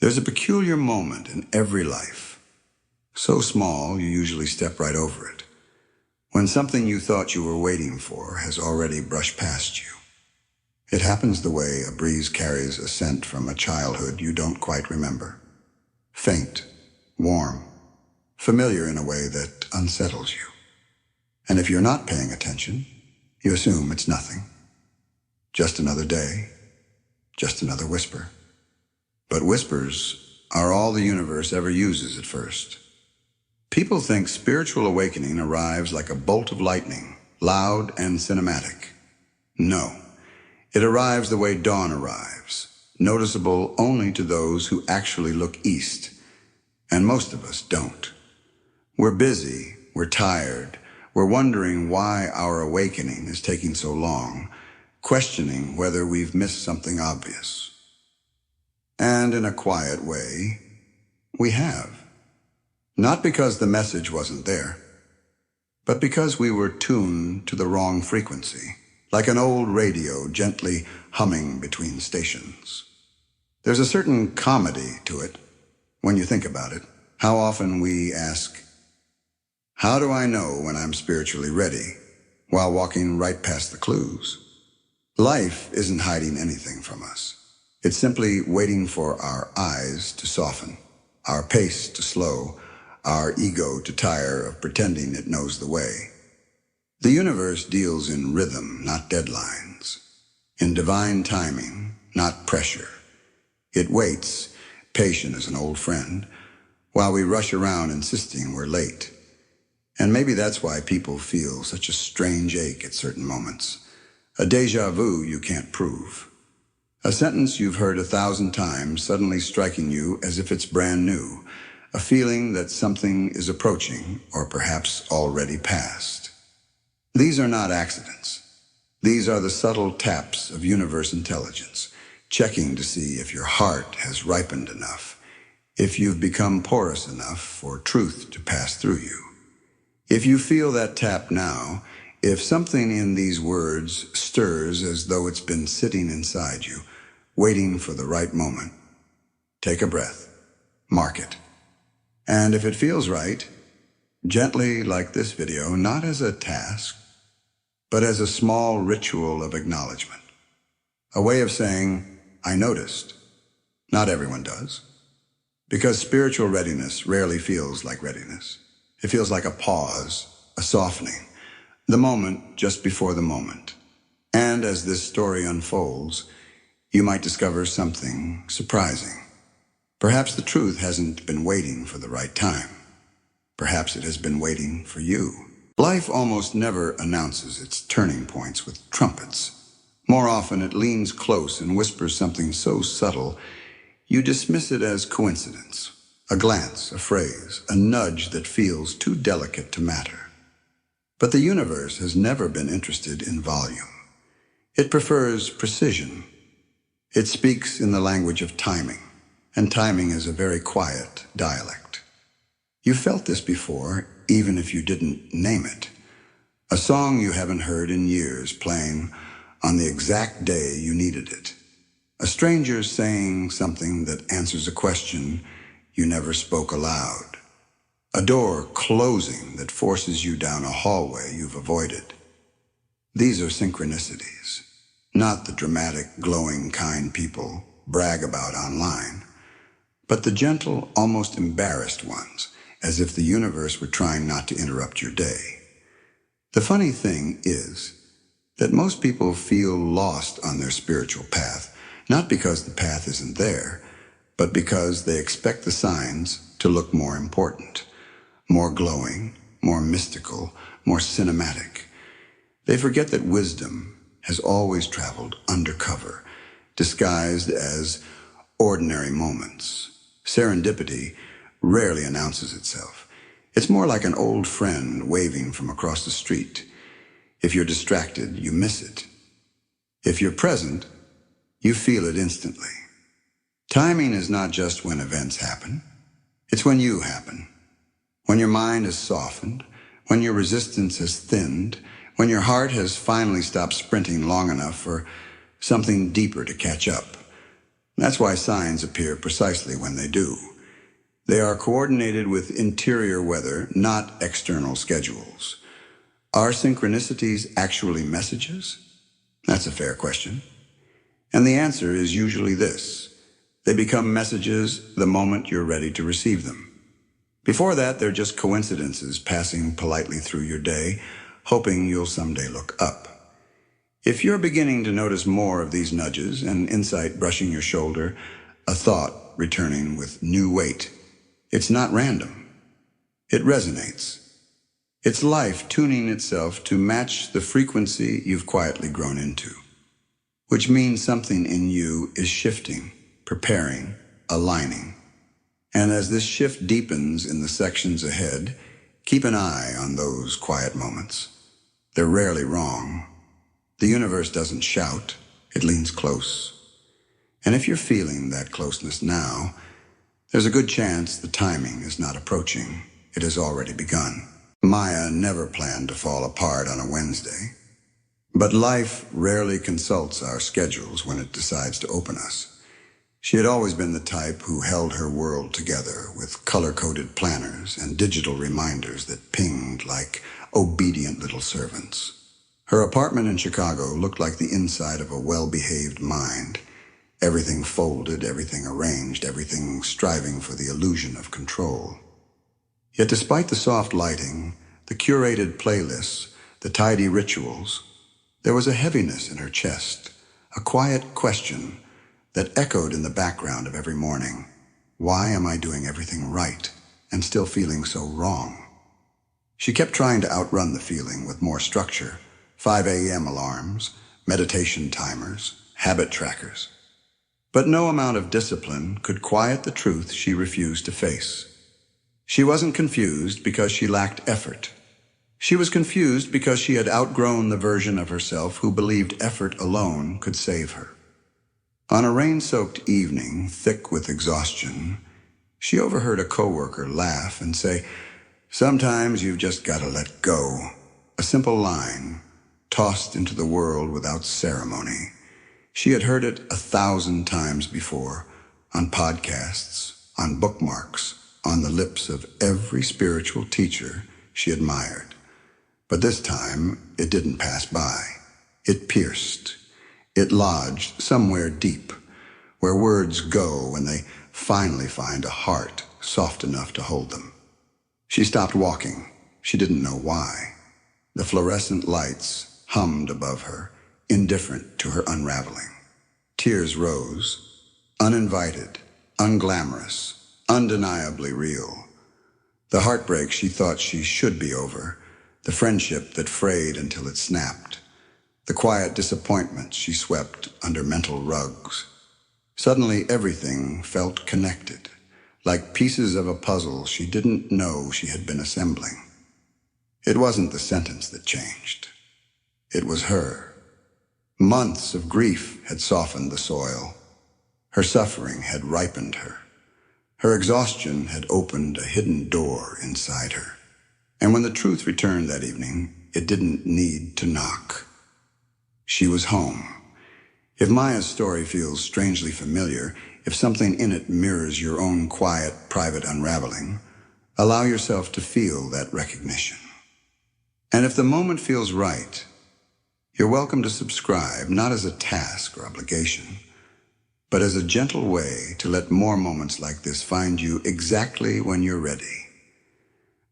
There's a peculiar moment in every life, so small you usually step right over it, when something you thought you were waiting for has already brushed past you. It happens the way a breeze carries a scent from a childhood you don't quite remember. Faint, warm, familiar in a way that unsettles you. And if you're not paying attention, you assume it's nothing. Just another day, just another whisper. But whispers are all the universe ever uses at first. People think spiritual awakening arrives like a bolt of lightning, loud and cinematic. No, it arrives the way dawn arrives, noticeable only to those who actually look east, and most of us don't. We're busy, we're tired, we're wondering why our awakening is taking so long, questioning whether we've missed something obvious. And in a quiet way, we have. Not because the message wasn't there, but because we were tuned to the wrong frequency, like an old radio gently humming between stations. There's a certain comedy to it, when you think about it. How often we ask, how do I know when I'm spiritually ready, while walking right past the clues? Life isn't hiding anything from us. It's simply waiting for our eyes to soften, our pace to slow, our ego to tire of pretending it knows the way. The universe deals in rhythm, not deadlines, in divine timing, not pressure. It waits, patient as an old friend, while we rush around insisting we're late. And maybe that's why people feel such a strange ache at certain moments, a déjà vu you can't prove. A sentence you've heard 1,000 times suddenly striking you as if it's brand new, a feeling that something is approaching or perhaps already past. These are not accidents. These are the subtle taps of universe intelligence, checking to see if your heart has ripened enough, if you've become porous enough for truth to pass through you. If you feel that tap now, if something in these words stirs as though it's been sitting inside you, waiting for the right moment, take a breath, mark it. And if it feels right, gently, like this video, not as a task, but as a small ritual of acknowledgement, a way of saying, I noticed. Not everyone does, because spiritual readiness rarely feels like readiness. It feels like a pause, a softening, the moment just before the moment. And as this story unfolds, you might discover something surprising. Perhaps the truth hasn't been waiting for the right time. Perhaps it has been waiting for you. Life almost never announces its turning points with trumpets. More often it leans close and whispers something so subtle, you dismiss it as coincidence. A glance, a phrase, a nudge that feels too delicate to matter. But the universe has never been interested in volume. It prefers precision. It speaks in the language of timing, and timing is a very quiet dialect. You felt this before, even if you didn't name it. A song you haven't heard in years playing on the exact day you needed it. A stranger saying something that answers a question you never spoke aloud. A door closing that forces you down a hallway you've avoided. These are synchronicities, not the dramatic, glowing kind people brag about online, but the gentle, almost embarrassed ones, as if the universe were trying not to interrupt your day. The funny thing is that most people feel lost on their spiritual path, not because the path isn't there, but because they expect the signs to look more important, more glowing, more mystical, more cinematic. They forget that wisdom has always traveled undercover, disguised as ordinary moments. Serendipity rarely announces itself. It's more like an old friend waving from across the street. If you're distracted, you miss it. If you're present, you feel it instantly. Timing is not just when events happen. It's when you happen. When your mind has softened, when your resistance has thinned, when your heart has finally stopped sprinting long enough for something deeper to catch up. That's why signs appear precisely when they do. They are coordinated with interior weather, not external schedules. Are synchronicities actually messages? That's a fair question. And the answer is usually this. They become messages the moment you're ready to receive them. Before that, they're just coincidences passing politely through your day, hoping you'll someday look up. If you're beginning to notice more of these nudges, an insight brushing your shoulder, a thought returning with new weight, it's not random. It resonates. It's life tuning itself to match the frequency you've quietly grown into, which means something in you is shifting, preparing, aligning. And as this shift deepens in the sections ahead, keep an eye on those quiet moments. They're rarely wrong. The universe doesn't shout, it leans close. And if you're feeling that closeness now, there's a good chance the timing is not approaching. It has already begun. Maya never planned to fall apart on a Wednesday. But life rarely consults our schedules when it decides to open us. She had always been the type who held her world together with color-coded planners and digital reminders that pinged like obedient little servants. Her apartment in Chicago looked like the inside of a well-behaved mind. Everything folded, everything arranged, everything striving for the illusion of control. Yet despite the soft lighting, the curated playlists, the tidy rituals, there was a heaviness in her chest, a quiet question that echoed in the background of every morning. Why am I doing everything right and still feeling so wrong? She kept trying to outrun the feeling with more structure, 5 a.m. alarms, meditation timers, habit trackers. But no amount of discipline could quiet the truth she refused to face. She wasn't confused because she lacked effort. She was confused because she had outgrown the version of herself who believed effort alone could save her. On a rain-soaked evening, thick with exhaustion, she overheard a coworker laugh and say, "Sometimes you've just got to let go." A simple line, tossed into the world without ceremony. She had heard it 1,000 times before, on podcasts, on bookmarks, on the lips of every spiritual teacher she admired. But this time, it didn't pass by. It pierced. It lodged somewhere deep, where words go when they finally find a heart soft enough to hold them. She stopped walking. She didn't know why. The fluorescent lights hummed above her, indifferent to her unraveling. Tears rose, uninvited, unglamorous, undeniably real. The heartbreak she thought she should be over, the friendship that frayed until it snapped, the quiet disappointments she swept under mental rugs. Suddenly everything felt connected, like pieces of a puzzle she didn't know she had been assembling. It wasn't the sentence that changed. It was her. Months of grief had softened the soil. Her suffering had ripened her. Her exhaustion had opened a hidden door inside her. And when the truth returned that evening, it didn't need to knock. She was home. If Maya's story feels strangely familiar, if something in it mirrors your own quiet, private unraveling, allow yourself to feel that recognition. And if the moment feels right, you're welcome to subscribe, not as a task or obligation, but as a gentle way to let more moments like this find you exactly when you're ready.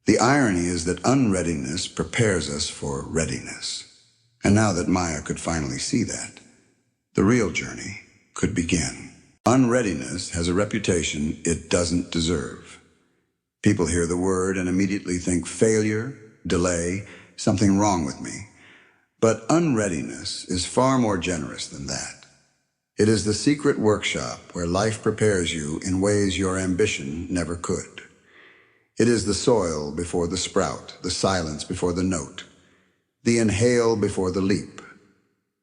The irony is that unreadiness prepares us for readiness. And now that Maya could finally see that, the real journey could begin. Unreadiness has a reputation it doesn't deserve. People hear the word and immediately think failure, delay, something wrong with me. But unreadiness is far more generous than that. It is the secret workshop where life prepares you in ways your ambition never could. It is the soil before the sprout, the silence before the note, the inhale before the leap.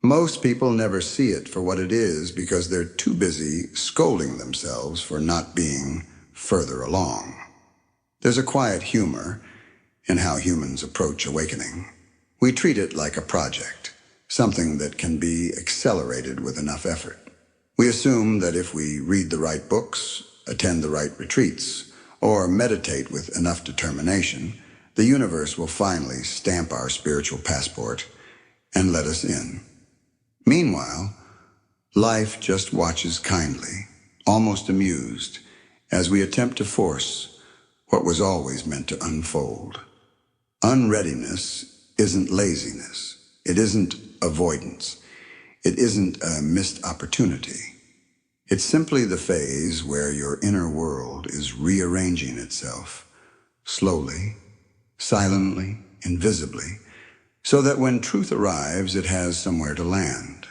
Most people never see it for what it is because they're too busy scolding themselves for not being further along. There's a quiet humor in how humans approach awakening. We treat it like a project, something that can be accelerated with enough effort. We assume that if we read the right books, attend the right retreats, or meditate with enough determination, the universe will finally stamp our spiritual passport and let us in. Meanwhile, life just watches kindly, almost amused, as we attempt to force what was always meant to unfold. Unreadiness isn't laziness. It isn't avoidance. It isn't a missed opportunity. It's simply the phase where your inner world is rearranging itself, slowly, silently, invisibly, so that when truth arrives, it has somewhere to land.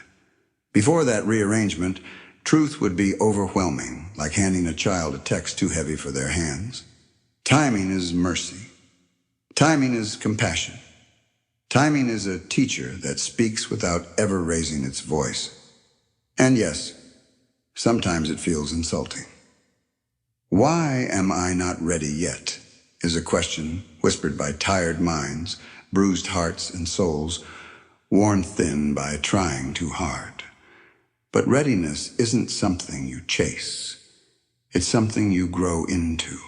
Before that rearrangement, truth would be overwhelming, like handing a child a text too heavy for their hands. Timing is mercy. Timing is compassion. Timing is a teacher that speaks without ever raising its voice. And yes, sometimes it feels insulting. Why am I not ready yet? Is a question whispered by tired minds, bruised hearts and souls, worn thin by trying too hard. But readiness isn't something you chase. It's something you grow into.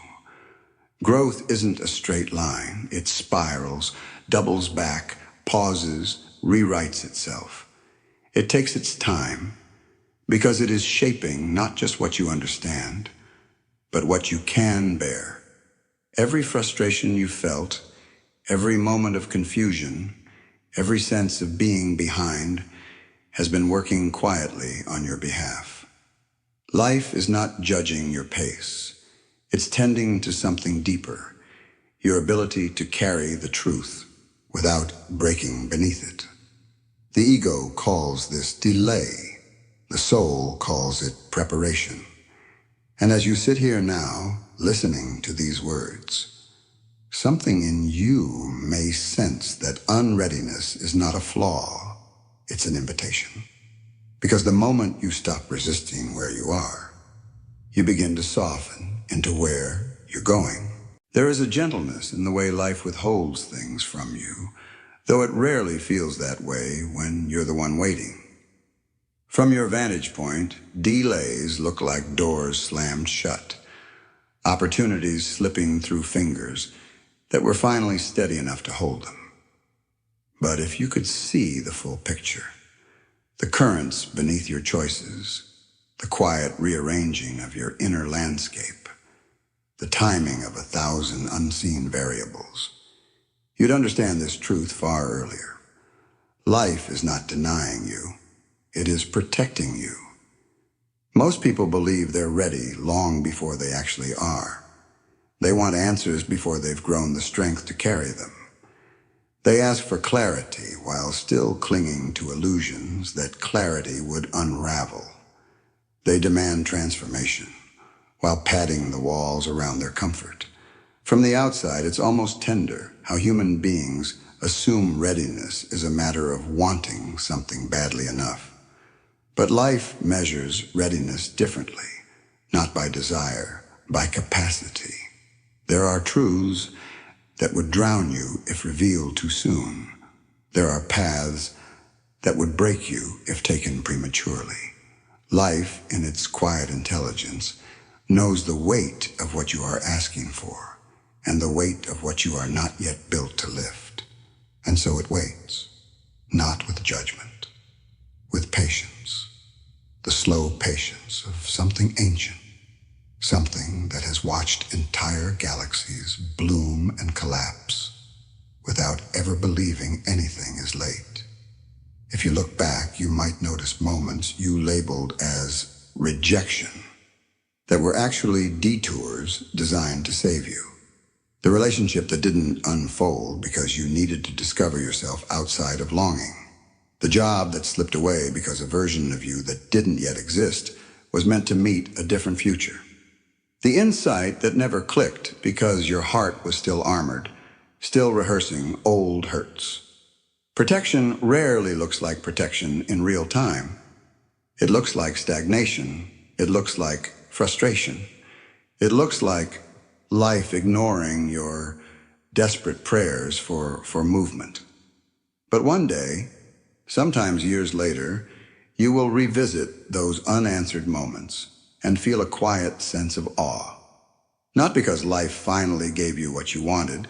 Growth isn't a straight line. It spirals, doubles back, pauses, rewrites itself. It takes its time because it is shaping not just what you understand, but what you can bear. Every frustration you felt, every moment of confusion, every sense of being behind has been working quietly on your behalf. Life is not judging your pace. It's tending to something deeper, your ability to carry the truth without breaking beneath it. The ego calls this delay. The soul calls it preparation. And as you sit here now, listening to these words, something in you may sense that unreadiness is not a flaw, it's an invitation. Because the moment you stop resisting where you are, you begin to soften into where you're going. There is a gentleness in the way life withholds things from you, though it rarely feels that way when you're the one waiting. From your vantage point, delays look like doors slammed shut, opportunities slipping through fingers that were finally steady enough to hold them. But if you could see the full picture, the currents beneath your choices, the quiet rearranging of your inner landscape, the timing of 1,000 unseen variables, you'd understand this truth far earlier. Life is not denying you. It is protecting you. Most people believe they're ready long before they actually are. They want answers before they've grown the strength to carry them. They ask for clarity while still clinging to illusions that clarity would unravel. They demand transformation while padding the walls around their comfort. From the outside, it's almost tender how human beings assume readiness is a matter of wanting something badly enough. But life measures readiness differently, not by desire, by capacity. There are truths that would drown you if revealed too soon. There are paths that would break you if taken prematurely. Life, in its quiet intelligence, knows the weight of what you are asking for and the weight of what you are not yet built to lift. And so it waits, not with judgment, with patience. The slow patience of something ancient, something that has watched entire galaxies bloom and collapse without ever believing anything is late. If you look back, you might notice moments you labeled as rejection that were actually detours designed to save you. The relationship that didn't unfold because you needed to discover yourself outside of longing. The job that slipped away because a version of you that didn't yet exist was meant to meet a different future. The insight that never clicked because your heart was still armored, still rehearsing old hurts. Protection rarely looks like protection in real time. It looks like stagnation. It looks like frustration. It looks like life ignoring your desperate prayers for movement. But one day, sometimes years later, You will revisit those unanswered moments and feel a quiet sense of awe. Not because life finally gave you what you wanted,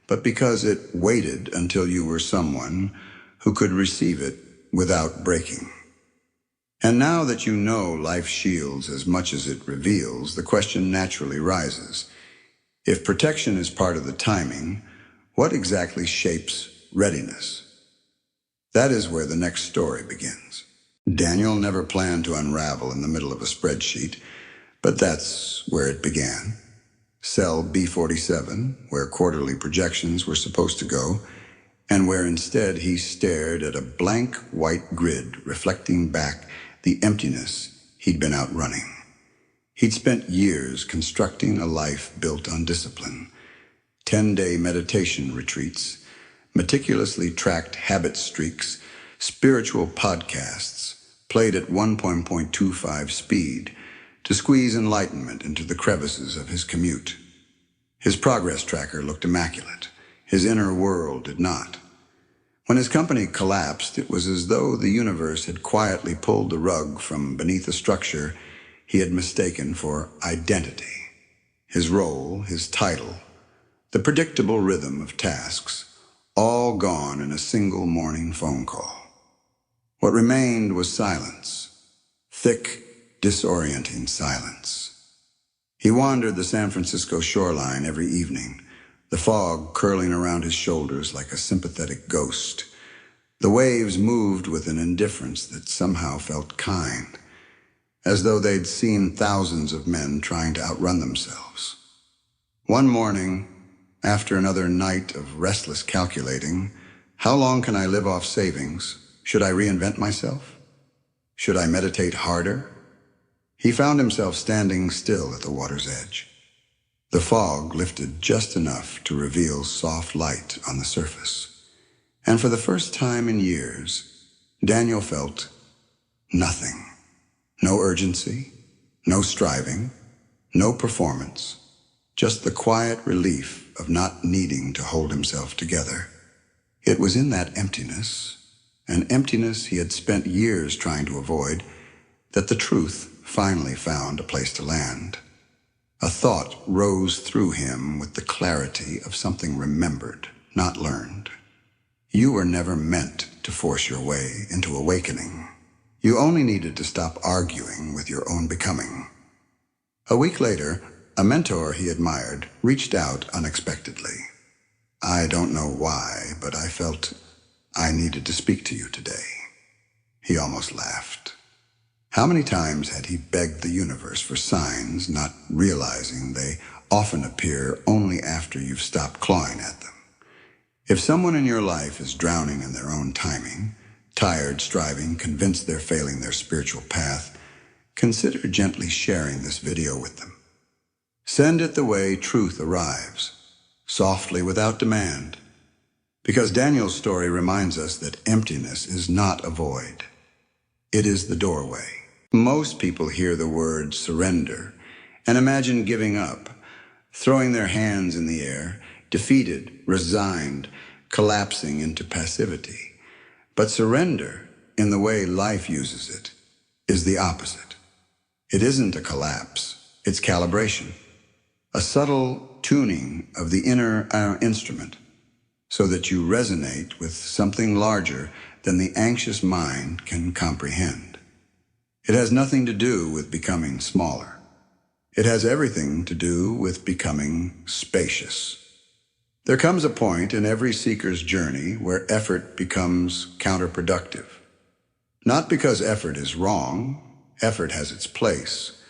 but because it waited until you were someone who could receive it without breaking. And now that you know life shields as much as it reveals, the question naturally rises. If protection is part of the timing, what exactly shapes readiness? That is where the next story begins. Daniel never planned to unravel in the middle of a spreadsheet, but that's where it began. Cell B47, where quarterly projections were supposed to go, and where instead he stared at a blank white grid reflecting back the emptiness he'd been outrunning. He'd spent years constructing a life built on discipline, 10-day meditation retreats, meticulously tracked habit streaks, spiritual podcasts, played at 1.25 speed to squeeze enlightenment into the crevices of his commute. His progress tracker looked immaculate. His inner world did not. When his company collapsed, it was as though the universe had quietly pulled the rug from beneath a structure he had mistaken for identity. His role, his title, the predictable rhythm of tasks, all gone in a single morning phone call. What remained was silence, thick, disorienting silence. He wandered the San Francisco shoreline every evening, the fog curling around his shoulders like a sympathetic ghost. The waves moved with an indifference that somehow felt kind, as though they'd seen thousands of men trying to outrun themselves. One morning, after another night of restless calculating, how long can I live off savings? Should I reinvent myself? Should I meditate harder? He found himself standing still at the water's edge. The fog lifted just enough to reveal soft light on the surface. And for the first time in years, Daniel felt nothing. No urgency, no striving, no performance, just the quiet relief of not needing to hold himself together. It was in that emptiness, an emptiness he had spent years trying to avoid, that the truth finally found a place to land. A thought rose through him with the clarity of something remembered, not learned. You were never meant to force your way into awakening. You only needed to stop arguing with your own becoming. A week later, a mentor he admired reached out unexpectedly. I don't know why, but I felt I needed to speak to you today. He almost laughed. How many times had he begged the universe for signs, not realizing they often appear only after you've stopped clawing at them? If someone in your life is drowning in their own timing, tired, striving, convinced they're failing their spiritual path, consider gently sharing this video with them. Send it the way truth arrives, softly without demand. Because Daniel's story reminds us that emptiness is not a void. It is the doorway. Most people hear the word surrender and imagine giving up, throwing their hands in the air, defeated, resigned, collapsing into passivity. But surrender, in the way life uses it, is the opposite. It isn't a collapse, it's calibration, a subtle tuning of the inner instrument, so that you resonate with something larger than the anxious mind can comprehend. It has nothing to do with becoming smaller. It has everything to do with becoming spacious. There comes a point in every seeker's journey where effort becomes counterproductive. Not because effort is wrong, effort has its place,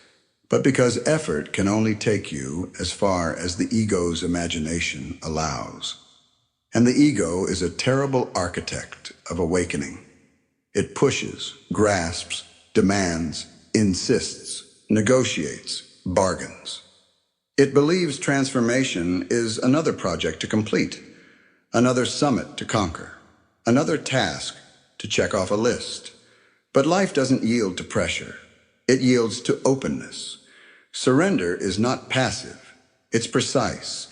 but because effort can only take you as far as the ego's imagination allows. And the ego is a terrible architect of awakening. It pushes, grasps, demands, insists, negotiates, bargains. It believes transformation is another project to complete, another summit to conquer, another task to check off a list. But life doesn't yield to pressure. It yields to openness. Surrender is not passive. It's precise.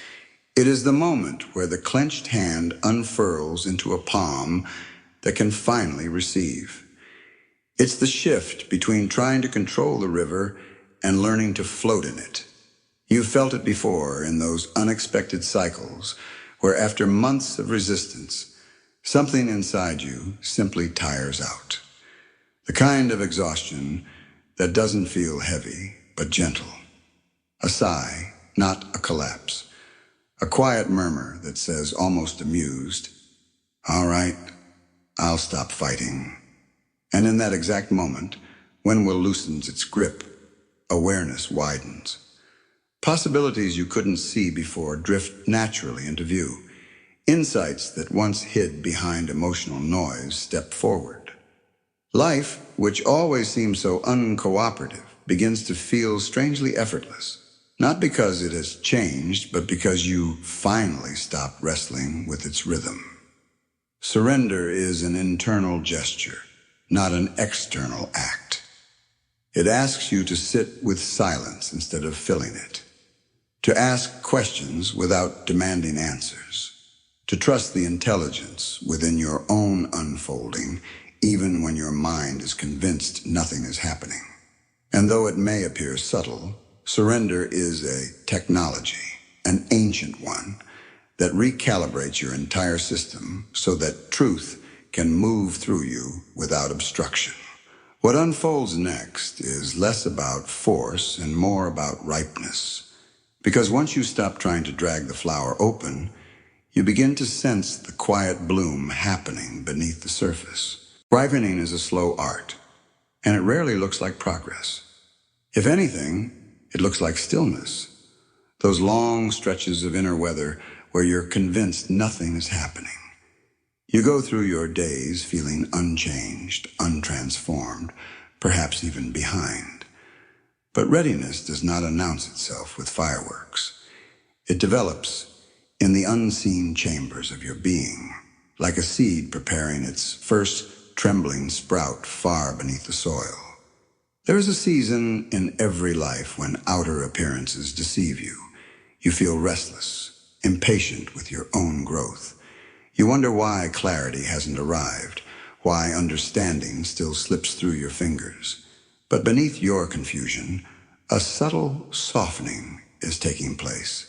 It is the moment where the clenched hand unfurls into a palm that can finally receive. It's the shift between trying to control the river and learning to float in it. You've felt it before in those unexpected cycles where after months of resistance, something inside you simply tires out. The kind of exhaustion that doesn't feel heavy, but gentle. A sigh, not a collapse. A quiet murmur that says, almost amused, "All right, I'll stop fighting." And in that exact moment, when will loosens its grip, awareness widens. Possibilities you couldn't see before drift naturally into view. Insights that once hid behind emotional noise step forward. Life, which always seemed so uncooperative, begins to feel strangely effortless. Not because it has changed, but because you finally stopped wrestling with its rhythm. Surrender is an internal gesture, not an external act. It asks you to sit with silence instead of filling it, to ask questions without demanding answers, to trust the intelligence within your own unfolding, even when your mind is convinced nothing is happening. And though it may appear subtle, surrender is a technology, an ancient one, that recalibrates your entire system so that truth can move through you without obstruction. What unfolds next is less about force and more about ripeness. Because once you stop trying to drag the flower open, you begin to sense the quiet bloom happening beneath the surface. Ripening is a slow art, and it rarely looks like progress. If anything, it looks like stillness. Those long stretches of inner weather where you're convinced nothing is happening. You go through your days feeling unchanged, untransformed, perhaps even behind. But readiness does not announce itself with fireworks. It develops in the unseen chambers of your being, like a seed preparing its first trembling sprout far beneath the soil. There is a season in every life when outer appearances deceive you. You feel restless, impatient with your own growth. You wonder why clarity hasn't arrived, why understanding still slips through your fingers. But beneath your confusion, a subtle softening is taking place,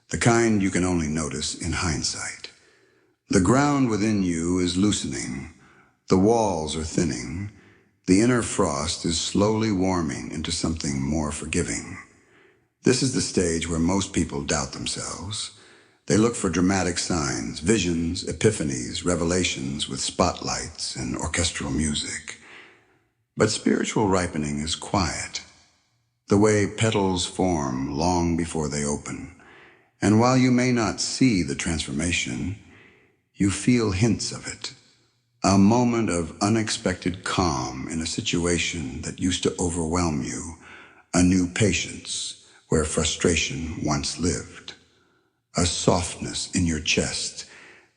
the kind you can only notice in hindsight. The ground within you is loosening, the walls are thinning, the inner frost is slowly warming into something more forgiving. This is the stage where most people doubt themselves. They look for dramatic signs, visions, epiphanies, revelations with spotlights and orchestral music. But spiritual ripening is quiet, the way petals form long before they open. And while you may not see the transformation, you feel hints of it. A moment of unexpected calm in a situation that used to overwhelm you, a new patience where frustration once lived, a softness in your chest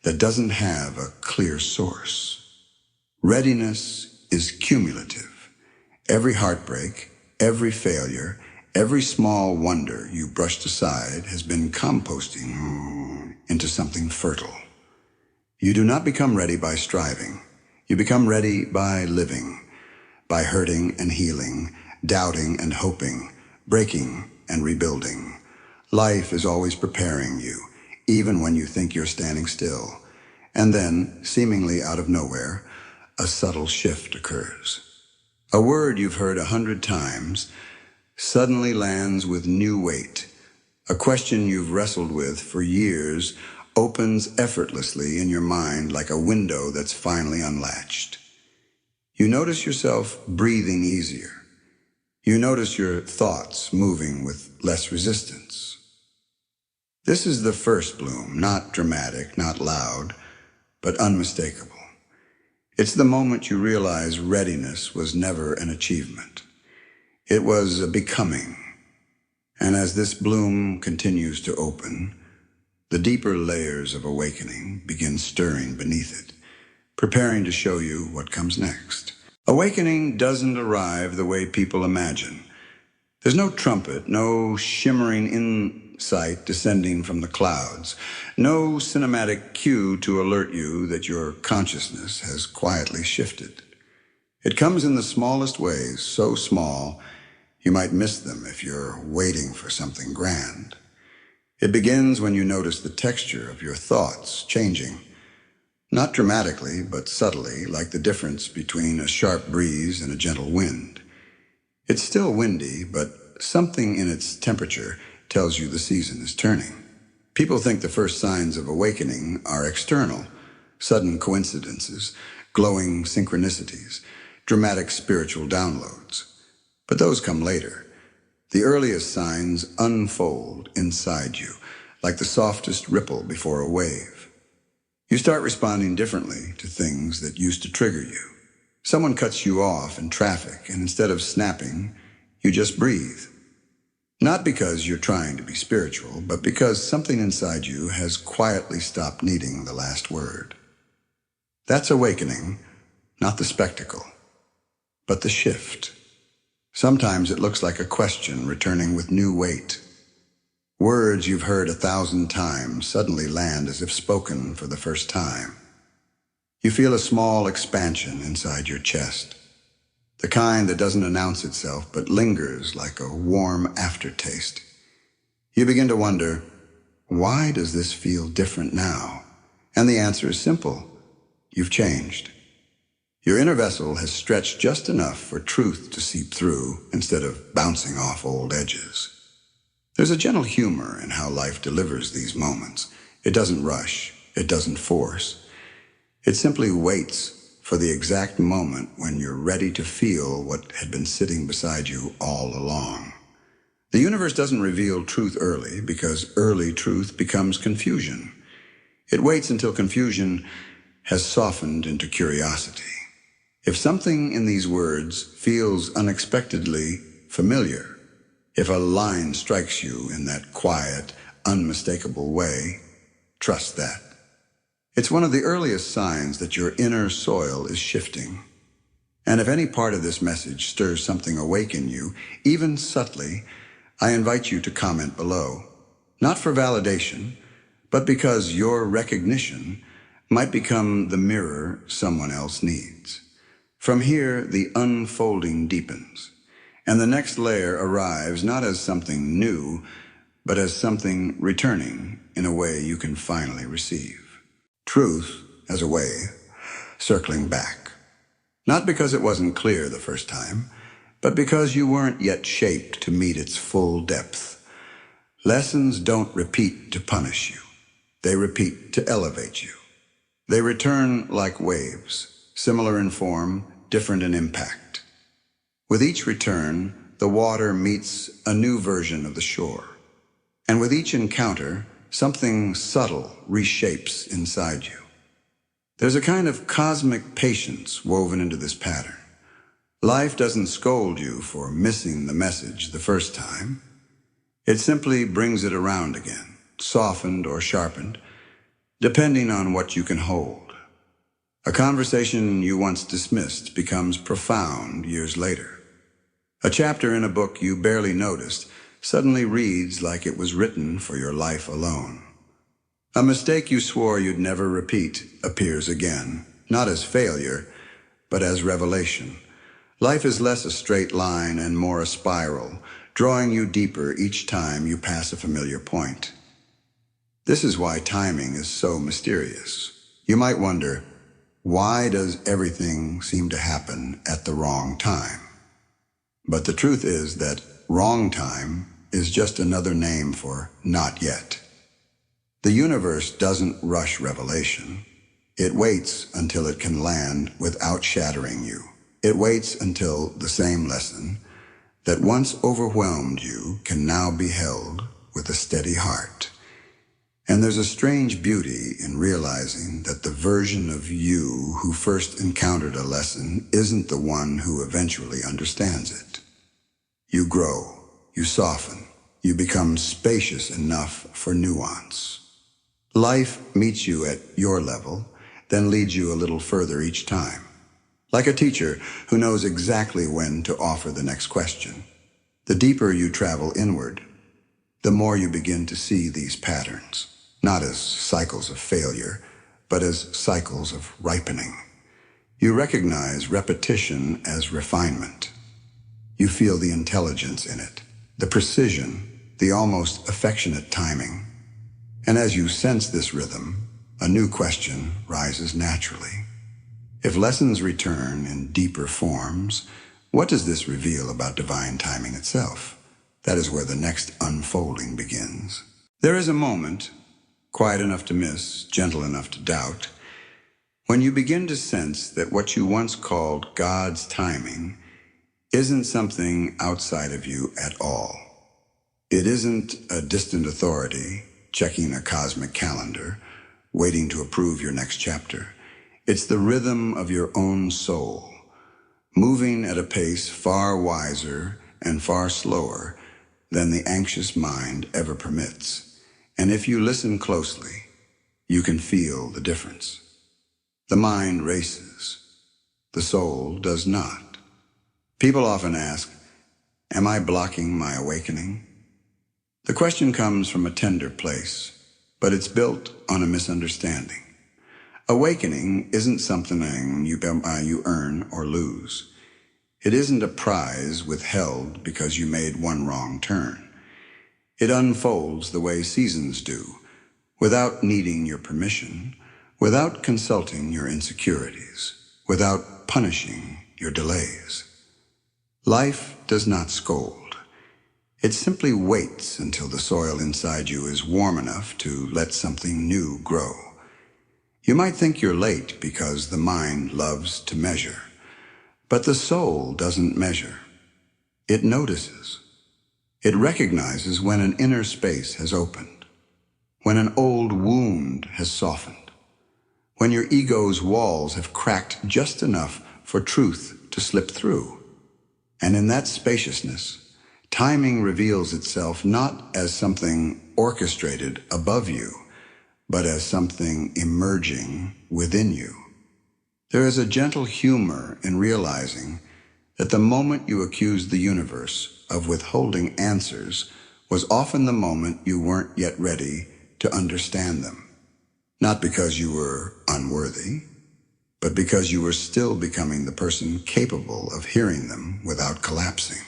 that doesn't have a clear source. Readiness is cumulative. Every heartbreak, every failure, every small wonder you brushed aside has been composting into something fertile. You do not become ready by striving. You become ready by living, by hurting and healing, doubting and hoping, breaking and rebuilding. Life is always preparing you, even when you think you're standing still. And then, seemingly out of nowhere, a subtle shift occurs. A word you've heard 100 times suddenly lands with new weight. A question you've wrestled with for years opens effortlessly in your mind like a window that's finally unlatched. You notice yourself breathing easier. You notice your thoughts moving with less resistance. This is the first bloom, not dramatic, not loud, but unmistakable. It's the moment you realize readiness was never an achievement. It was a becoming. And as this bloom continues to open, the deeper layers of awakening begin stirring beneath it, preparing to show you what comes next. Awakening doesn't arrive the way people imagine. There's no trumpet, no shimmering insight descending from the clouds, no cinematic cue to alert you that your consciousness has quietly shifted. It comes in the smallest ways, so small you might miss them if you're waiting for something grand. It begins when you notice the texture of your thoughts changing, not dramatically, but subtly, like the difference between a sharp breeze and a gentle wind. It's still windy, but something in its temperature tells you the season is turning. People think the first signs of awakening are external, sudden coincidences, glowing synchronicities, dramatic spiritual downloads. But those come later. The earliest signs unfold inside you, like the softest ripple before a wave. You start responding differently to things that used to trigger you. Someone cuts you off in traffic, and instead of snapping, you just breathe. Not because you're trying to be spiritual, but because something inside you has quietly stopped needing the last word. That's awakening, not the spectacle, but the shift. Sometimes it looks like a question returning with new weight. Words you've heard 1,000 times suddenly land as if spoken for the first time. You feel a small expansion inside your chest, the kind that doesn't announce itself but lingers like a warm aftertaste. You begin to wonder, why does this feel different now? And the answer is simple. You've changed. Your inner vessel has stretched just enough for truth to seep through instead of bouncing off old edges. There's a gentle humor in how life delivers these moments. It doesn't rush. It doesn't force. It simply waits for the exact moment when you're ready to feel what had been sitting beside you all along. The universe doesn't reveal truth early because early truth becomes confusion. It waits until confusion has softened into curiosity. If something in these words feels unexpectedly familiar, if a line strikes you in that quiet, unmistakable way, trust that. It's one of the earliest signs that your inner soil is shifting. And if any part of this message stirs something awake in you, even subtly, I invite you to comment below. Not for validation, but because your recognition might become the mirror someone else needs. From here, the unfolding deepens, and the next layer arrives not as something new, but as something returning in a way you can finally receive. Truth as a way, circling back. Not because it wasn't clear the first time, but because you weren't yet shaped to meet its full depth. Lessons don't repeat to punish you. They repeat to elevate you. They return like waves, similar in form, different in impact. With each return, the water meets a new version of the shore. And with each encounter, something subtle reshapes inside you. There's a kind of cosmic patience woven into this pattern. Life doesn't scold you for missing the message the first time. It simply brings it around again, softened or sharpened, depending on what you can hold. A conversation you once dismissed becomes profound years later. A chapter in a book you barely noticed suddenly reads like it was written for your life alone. A mistake you swore you'd never repeat appears again, not as failure, but as revelation. Life is less a straight line and more a spiral, drawing you deeper each time you pass a familiar point. This is why timing is so mysterious. You might wonder, why does everything seem to happen at the wrong time? But the truth is that wrong time is just another name for not yet. The universe doesn't rush revelation. It waits until it can land without shattering you. It waits until the same lesson that once overwhelmed you can now be held with a steady heart. And there's a strange beauty in realizing that the version of you who first encountered a lesson isn't the one who eventually understands it. You grow, you soften, you become spacious enough for nuance. Life meets you at your level, then leads you a little further each time. Like a teacher who knows exactly when to offer the next question. The deeper you travel inward, the more you begin to see these patterns, not as cycles of failure, but as cycles of ripening. You recognize repetition as refinement. You feel the intelligence in it, the precision, the almost affectionate timing. And as you sense this rhythm, a new question rises naturally. If lessons return in deeper forms, what does this reveal about divine timing itself? That is where the next unfolding begins. There is a moment, quiet enough to miss, gentle enough to doubt, when you begin to sense that what you once called God's timing isn't something outside of you at all. It isn't a distant authority checking a cosmic calendar, waiting to approve your next chapter. It's the rhythm of your own soul, moving at a pace far wiser and far slower than the anxious mind ever permits. And if you listen closely, you can feel the difference. The mind races. The soul does not. People often ask, am I blocking my awakening? The question comes from a tender place, but it's built on a misunderstanding. Awakening isn't something you earn or lose. It isn't a prize withheld because you made one wrong turn. It unfolds the way seasons do, without needing your permission, without consulting your insecurities, without punishing your delays. Life does not scold. It simply waits until the soil inside you is warm enough to let something new grow. You might think you're late because the mind loves to measure, but the soul doesn't measure. It notices. It recognizes when an inner space has opened, when an old wound has softened, when your ego's walls have cracked just enough for truth to slip through. And in that spaciousness, timing reveals itself not as something orchestrated above you, but as something emerging within you. There is a gentle humor in realizing that the moment you accused the universe of withholding answers was often the moment you weren't yet ready to understand them. Not because you were unworthy, but because you were still becoming the person capable of hearing them without collapsing.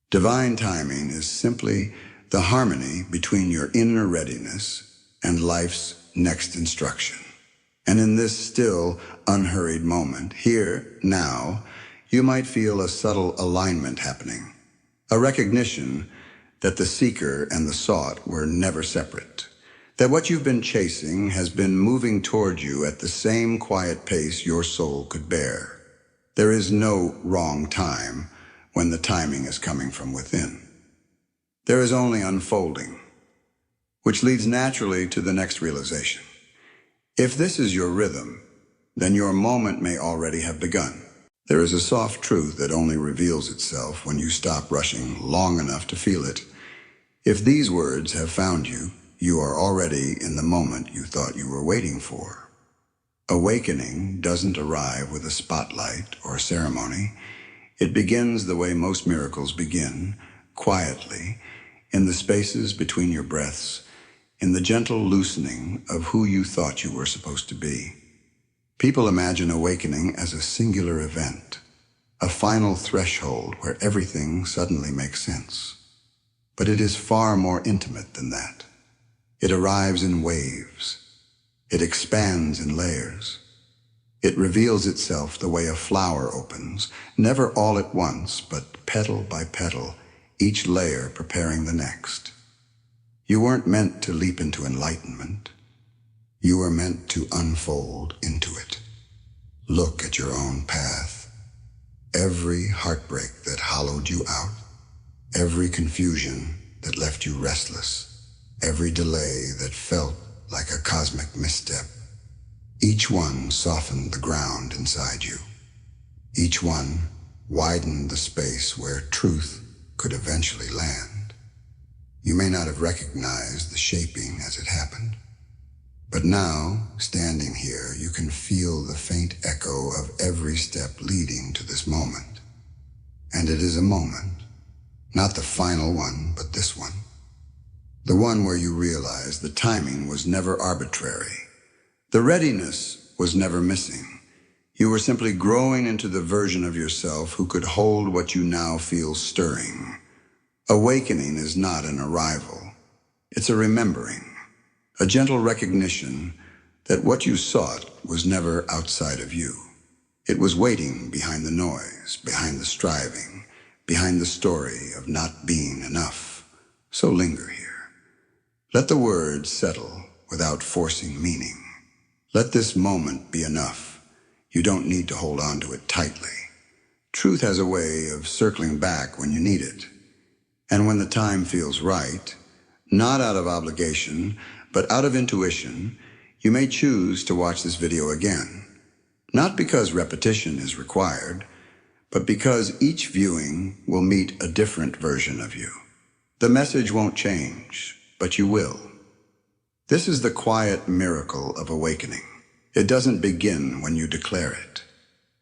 Divine timing is simply the harmony between your inner readiness and life's next instruction. And in this still, unhurried moment, here, now, you might feel a subtle alignment happening, a recognition that the seeker and the sought were never separate, that what you've been chasing has been moving toward you at the same quiet pace your soul could bear. There is no wrong time when the timing is coming from within. There is only unfolding, which leads naturally to the next realization. If this is your rhythm, then your moment may already have begun. There is a soft truth that only reveals itself when you stop rushing long enough to feel it. If these words have found you, you are already in the moment you thought you were waiting for. Awakening doesn't arrive with a spotlight or a ceremony. It begins the way most miracles begin, quietly, in the spaces between your breaths, in the gentle loosening of who you thought you were supposed to be. People imagine awakening as a singular event, a final threshold where everything suddenly makes sense. But it is far more intimate than that. It arrives in waves. It expands in layers. It reveals itself the way a flower opens, never all at once, but petal by petal, each layer preparing the next. You weren't meant to leap into enlightenment. You were meant to unfold into it. Look at your own path. Every heartbreak that hollowed you out, every confusion that left you restless, every delay that felt like a cosmic misstep, each one softened the ground inside you. Each one widened the space where truth could eventually land. You may not have recognized the shaping as it happened, but now, standing here, you can feel the faint echo of every step leading to this moment. And it is a moment, not the final one, but this one. The one where you realize the timing was never arbitrary. The readiness was never missing. You were simply growing into the version of yourself who could hold what you now feel stirring. Awakening is not an arrival. It's a remembering, a gentle recognition that what you sought was never outside of you. It was waiting behind the noise, behind the striving, behind the story of not being enough. So linger here. Let the words settle without forcing meaning. Let this moment be enough. You don't need to hold on to it tightly. Truth has a way of circling back when you need it. And when the time feels right, not out of obligation, but out of intuition, you may choose to watch this video again. Not because repetition is required, but because each viewing will meet a different version of you. The message won't change, but you will. This is the quiet miracle of awakening. It doesn't begin when you declare it.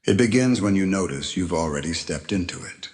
It begins when you notice you've already stepped into it.